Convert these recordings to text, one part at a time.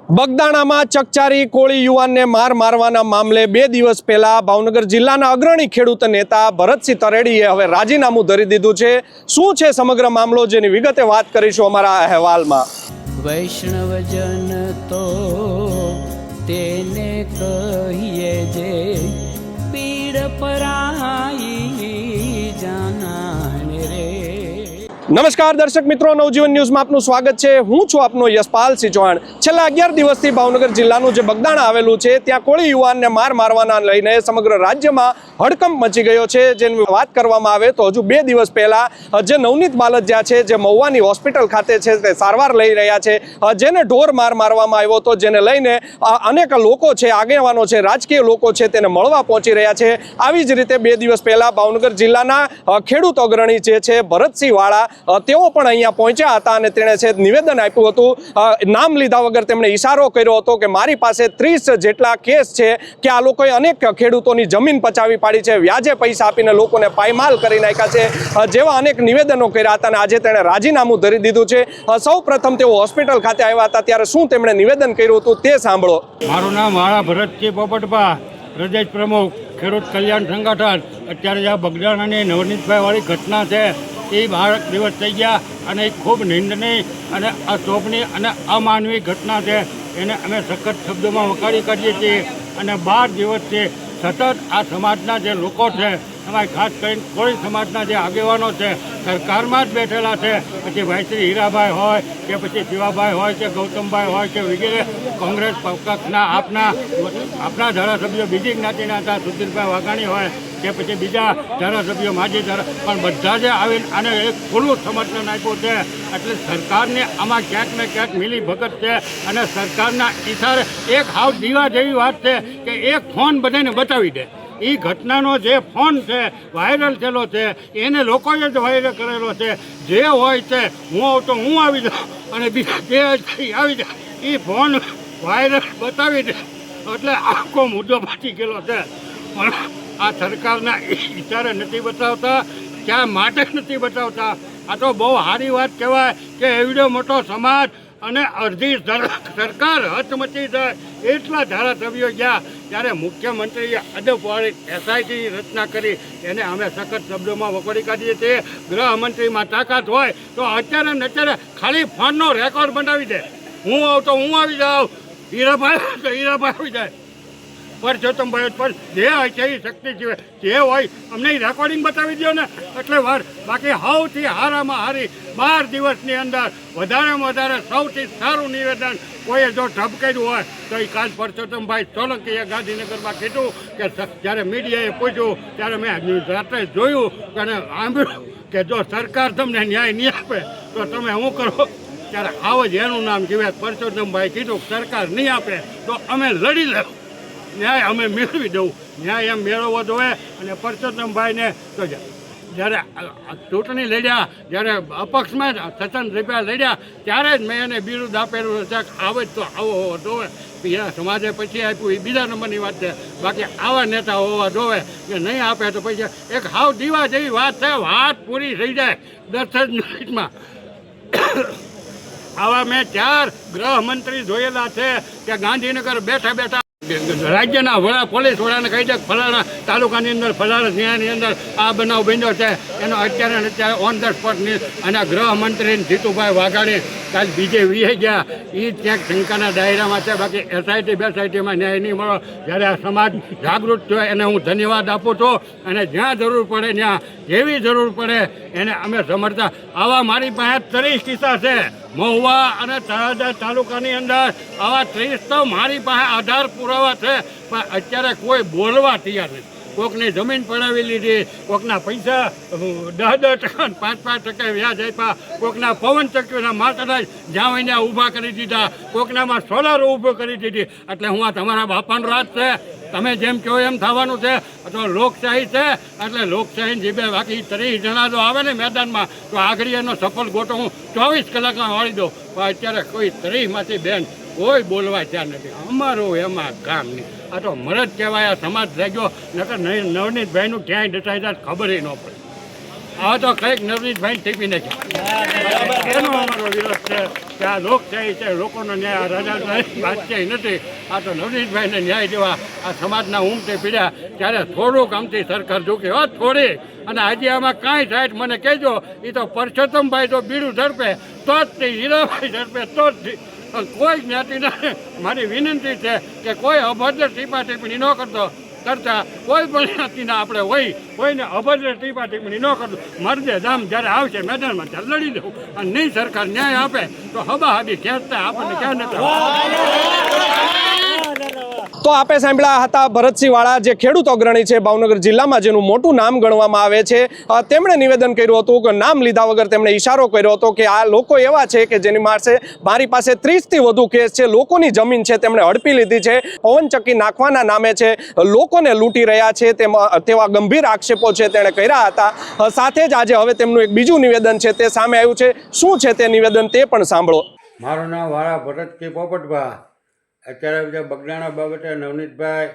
બગદાણામાં ચકચારી કોળી યુવાનને મારવાના મામલે 2 દિવસ પહેલા ભાવનગર જિલ્લાના અગ્રણી ખેડૂત નેતા ભરતસિંહ તરેડીએ હવે રાજીનામું ધરી દીધું છે। શું છે સમગ્ર મામલો, જેની વિગતે વાત કરીશું અમારા અહેવાલમાં। વૈષ્ણવજન તો તેને કહીએ જે પીડ પરાઈ જાનાને રે। નમસ્કાર દર્શક મિત્રો, નવજીવન ન્યૂઝમાં આપનું સ્વાગત છે। હું છું આપનો યશપાલ સિંહ ચૌહાણ। છેલ્લા 11 દિવસથી ભાવનગર જિલ્લાનું જે બગદાણા આવેલું છે ત્યાં કોળી યુવાનને મારવાના લઈને સમગ્ર રાજ્યમાં હડકંપ મચી ગયો છે। જેની વાત કરવામાં આવે તો હજુ 2 દિવસ પહેલા જે નવનીત બાલદિયા છે, જે મહુવાની હોસ્પિટલ ખાતે છે, તે સારવાર લઈ રહ્યા છે, જેને ઢોર મારવામાં આવ્યો હતો, જેને લઈને અનેક લોકો છે, આગેવાનો છે, રાજકીય લોકો છે, તેને મળવા પહોંચી રહ્યા છે। આવી જ રીતે 2 દિવસ પહેલા ભાવનગર જિલ્લાના ખેડૂત અગ્રણી જે છે ભરતસિંહ વાળા, તેઓ પણ અહીંયા પહોંચ્યા હતા અને તેણે છે નિવેદન આપ્યું હતું। નામ લીધા વગર તેમણે ઈશારો કર્યો હતો કે મારી પાસે 30 જેટલા કેસ છે કે આ લોકોએ અનેક ખેડૂતોની જમીન પચાવી પાડી છે, વ્યાજે પૈસા આપીને લોકોને પાયમાલ કરી નાખ્યા છે, જેવા અનેક નિવેદનો કર્યા હતા અને આજે તેણે રાજીનામું ધરી દીધું છે। સૌ પ્રથમ તેઓ હોસ્પિટલ ખાતે આવ્યા હતા ત્યારે શું તેમણે નિવેદન કર્યું હતું તે સાંભળો। મારું નામ વાળા ભરતસિંહ પોપટભા, પ્રદેશ પ્રમુખ ખેડૂત કલ્યાણ સંગઠન। અત્યારે આ બગદાણાની નવનીતભાઈ વાળી ઘટના છે એ 12 દિવસ થઈ ગયા અને એ ખૂબ નિંદનીય અને અશોભનીય અને અમાનવીય ઘટના છે। એને અમે સખત શબ્દોમાં વખાણી કરીએ છીએ અને 12 દિવસથી સતત આ સમાજના જે લોકો છે, એમાં ખાસ કરીને કોળી સમાજના જે આગેવાનો છે, સરકારમાં જ બેઠેલા છે, પછી ભાઈશ્રી હીરાભાઈ હોય કે પછી શિવાભાઈ હોય કે ગૌતમભાઈ હોય કે વગેરે કોંગ્રેસ પક્ષના આપના ધારાસભ્યો બીજી જ્ઞાતિના હતા, સુધીરભાઈ વાઘાણી હોય કે પછી બીજા ધારાસભ્યો માજી પણ બધા જે આવીને આને એક ખુલ્લું સમર્થન આપ્યું છે। એટલે સરકારને આમાં ક્યાંક ને ક્યાંક મિલી ભગત છે અને સરકારના ઈશારે એક હાવ દીવા જેવી વાત છે કે એક ફોન બધાને બતાવી દે। એ ઘટનાનો જે ફોન છે વાયરલ થયેલો છે, એને લોકોએ જ વાયરલ કરેલો છે। જે હોય છે હું તો હું આવી જાઉં અને બીજા જે આવી જાય એ ફોન વાયરલ બતાવી દે, એટલે આખો મુદ્દો પાછી ગયેલો છે। પણ આ સરકારના ઈશારે નથી બતાવતા, ક્યાં માટે નથી બતાવતા। આ તો બહુ સારી વાત કહેવાય કે એવડો મોટો સમાજ અને અડધી સરકાર હચમચી જાય એટલા ધારાસભ્યો ગયા, ત્યારે મુખ્યમંત્રીએ અદબવાળી એસઆઈટીની રચના કરી, એને અમે સખત શબ્દોમાં વખોડી કાઢીએ છીએ। ગૃહમંત્રીમાં તાકાત હોય તો અત્યારે ને અત્યારે ખાલી ફોનનો રેકોર્ડ બનાવી દે, હું આવું તો હું આવી જાઉં, હીરાભાઈ તો હીરાભાઈ આવી જાય, પરસોત્તમભાઈ પણ જે હોય છે એ શક્તિ સિવાય જે હોય અમને રેકોર્ડિંગ બતાવી દો ને, એટલે વાર। બાકી સૌથી હારામાં હારી 12 દિવસની અંદર વધારેમાં વધારે સૌથી સારું નિવેદન કોઈએ જો ઢબકાર્યું હોય તો એ કાલ પરસોત્તમભાઈ સોલંકીએ ગાંધીનગરમાં કીધું કે જ્યારે મીડિયાએ પૂછ્યું ત્યારે મેં રાત્રે જોયું અને સાંભળ્યું કે જો સરકાર તમને ન્યાય નહીં આપે તો તમે શું કરો, ત્યારે આવો જ એનું નામ કહેવાય। પરસોત્તમભાઈ કીધું સરકાર નહીં આપે તો અમે લડી લેવું, ન્યાય અમે મેળવી દઉં। ન્યાય એમ મેળવવો જોઈએ અને પરસોત્તમભાઈને તો જ્યારે ચૂંટણી લડ્યા, જ્યારે અપક્ષમાં ₹6 લડ્યા, ત્યારે જ મેં એને બિરુદ આપેલું છે, આવે જ તો આવો હોવો જોઈએ। બીજા સમાજે પછી આપ્યું એ બીજા નંબરની વાત છે, બાકી આવા નેતા હોવા જોઈએ કે નહીં આપે તો પછી એક હાવ દીવા જેવી વાત છે, વાત પૂરી થઈ જાય 10 જ મિનિટમાં। આવા મેં 4 ગૃહમંત્રી જોયેલા છે કે ગાંધીનગર બેઠા બેઠા રાજ્યના વડા પોલીસ વડાને કહી દે ફલાણા તાલુકાની અંદર ફલાણા જિલ્લાની અંદર આ બનાવ બન્યો છે, એનો અત્યારે ઓન ધ સ્પોટ અને ગૃહમંત્રી જીતુભાઈ વાઘાણી કાલ બીજે વીએ ગયા, એ ક્યાંક શંકાના દાયરામાં છે, બાકી એસઆઈટી બેસઆઈટીમાં ન્યાય નહીં મળો। જ્યારે આ સમાજ જાગૃત થયો એને હું ધન્યવાદ આપું છું અને જ્યાં જરૂર પડે ત્યાં જેવી જરૂર પડે એને અમે સમર્થતા। આવા મારી પાસે 30 કિસ્સા છે મહુવા અને તળાજા તાલુકાની અંદર, આવા 30 તો મારી પાસે આધાર પુરાવા છે, પણ અત્યારે કોઈ બોલવા તૈયાર નથી। કોકની જમીન પડાવી લીધી, કોકના પૈસા 10% 5% વ્યાજ આપ્યા, કોકના પવન ચક્કીના માટલા જ્યાં ત્યાં ઊભા કરી દીધા, કોકનામાં સોલાર ઊભો કરી દીધી। એટલે હું આ તમારા બાપાનો રાજ છે, તમે જેમ કહો એમ થવાનું છે। તો લોકશાહી છે એટલે લોકશાહી જીભે, બાકી 30 જણા જો આવે ને મેદાનમાં તો આગળ એનો સફળ ગોટો હું 24 કલાકમાં વાળી દઉં, પણ અત્યારે કોઈ 30માંથી બેન કોઈ બોલવા ત્યાં નથી। અમારું એમાં કામ નહીં, આ તો મરદ કહેવાય। આ સમાજ જાગ્યો, નકર નવનીતભાઈનું ક્યાંય દટાઈ જાય ખબર ન પડે। આ તો કંઈક નવનીતભાઈ ટીપી નાખ્યા. એનો અમારો વિરોધ છે કે આ લોકશાહી છે, લોકોનો ન્યાય, આ રાજાશાહી બાદશાહી નથી. આ તો નવનીતભાઈને ન્યાય દેવા આ સમાજના ઊંઘથી પીડ્યા ત્યારે થોડુંક આમથી સરકાર ઝૂકી હોત થોડી. અને આજે આમાં કાંઈ થાય મને કહેજો. એ તો પરસોત્તમભાઈ તો બીડું ઝડપે તો જ તે, હીરાભાઈ ઝડપે તો જ કોઈ જ્ઞાતિના મારી વિનંતી છે કે કોઈ અભદ્ર ટીપા ટિપ્પણી ન કરતા કોઈ પણ જ્ઞાતિના આપણે હોય કોઈને અભદ્ર ટીપા ટિપ્પણી ન કરતો. મરદે દામ જ્યારે આવશે મેદાનમાં ત્યારે લડી દઉં. અને નહીં સરકાર ન્યાય આપે તો હબાહબી ખેંચતા આપણને ક્યાં નથી. તો આપે સાંભળ્યા હતા ભરતસિંહ વાળા, જે ખેડૂત અગ્રણી છે ભાવનગર જિલ્લામાં, જેનું મોટું નામ ગણવામાં આવે છે. તેમણે નિવેદન કર્યું હતું કે નામ લીધા વગર તેમણે ઈશારો કર્યો હતો કે આ લોકો એવા છે કે જેની મારી પાસે 30થી વધુ કેસ છે, લોકોની જમીન છે તેમણે હડપી લીધી છે, પવનચક્કી નાખવાના નામે છે લોકોને લૂંટી રહ્યા છે, તેવા ગંભીર આક્ષેપો છે તેણે કર્યા હતા. સાથે જ આજે હવે તેમનું એક બીજું નિવેદન છે તે સામે આવ્યું છે. શું છે તે નિવેદન તે પણ સાંભળો. મારું નામ વાળા ભરતસિંહ પોપટભા. અત્યારે જે બગદાણા બાબતે નવનીતભાઈ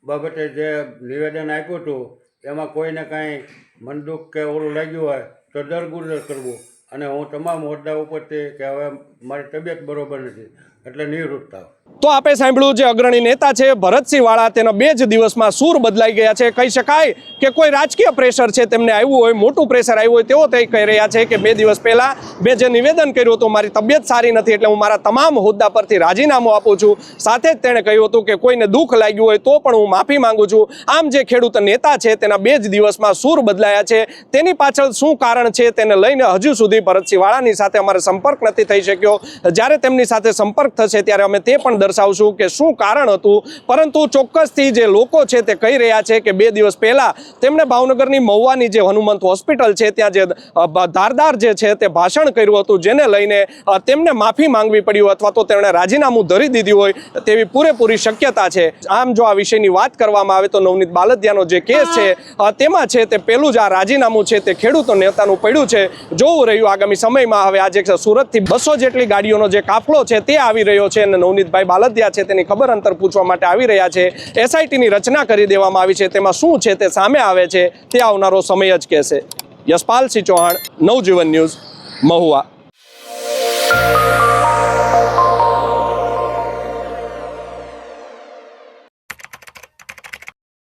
બાબતે જે નિવેદન આપ્યું હતું એમાં કોઈને કાંઈ મનદુખ કે ઓલું લાગ્યું હોય તો દરગુદર કરવું. અને હું તમામ હોદ્દા ઉપરથી કે હવે મારી તબિયત બરોબર નથી એટલે નિવૃત્ત થાવ. તો આપે સાંભળ્યું જે અગ્રણી નેતા છે ભરતસિંહ વાળા, તેના 2 જ દિવસમાં સૂર બદલાઈ ગયા છે. કહી શકાય કે કોઈ રાજકીય પ્રેશર છે તેમને આવ્યું હોય, મોટું પ્રેશર આવ્યું હોય તેઓ તે કહી રહ્યા છે કે 2 દિવસ પહેલાં મેં જે નિવેદન કર્યું હતું મારી તબિયત સારી નથી એટલે હું મારા તમામ હોદ્દા પરથી રાજીનામું આપું છું. સાથે જ તેણે કહ્યું હતું કે કોઈને દુઃખ લાગ્યું હોય તો પણ હું માફી માંગુ છું. આમ જે ખેડૂત નેતા છે તેના 2 જ દિવસમાં સૂર બદલાયા છે. તેની પાછળ શું કારણ છે તેને લઈને હજુ સુધી ભરતસિંહ વાળાની સાથે અમારે સંપર્ક નથી થઈ શક્યો. જ્યારે તેમની સાથે સંપર્ક થશે ત્યારે અમે તે પણ દર્શાવશું કે શું કારણ હતું. પરંતુ ચોક્કસથી જે લોકો છે તે કહી રહ્યા છે કે 2 દિવસ પહેલા તેમણે ભાવનગરની મહુવાની જે હનુમંત હોસ્પિટલ છે ત્યાં જે ધારદાર જે છે તે ભાષણ કર્યું હતું, જેને લઈને તેમને માફી માંગવી પડ્યું અથવા તો તેમણે રાજીનામું ધરી દીધું હોય તેવી પૂરેપૂરી શક્યતા છે. આમ જો આ વિષયની વાત કરવામાં આવે તો નવનીત બાલદિયાનો જે કેસ છે તેમાં છે તે પેલું જ આ રાજીનામું છે તે ખેડૂતો નેતાનું પડ્યું છે. જોવું રહ્યું આગામી સમયમાં. હવે આજે સુરતથી 200 જેટલી ગાડીઓનો જે કાફલો છે તે આવી રહ્યો છે અને નવનીતભાઈ બાલદિયા છે તેની ખબર અંતર પૂછવા માટે આવી રહ્યા છે. SITની રચના કરી દેવામાં આવી છે, તેમાં શું છે તે સામે આવે છે તે આવનારો સમય જ કહેશે. યશપાલસિંહ ચૌહાણ, નવજીવન ન્યૂઝ, મહુવા.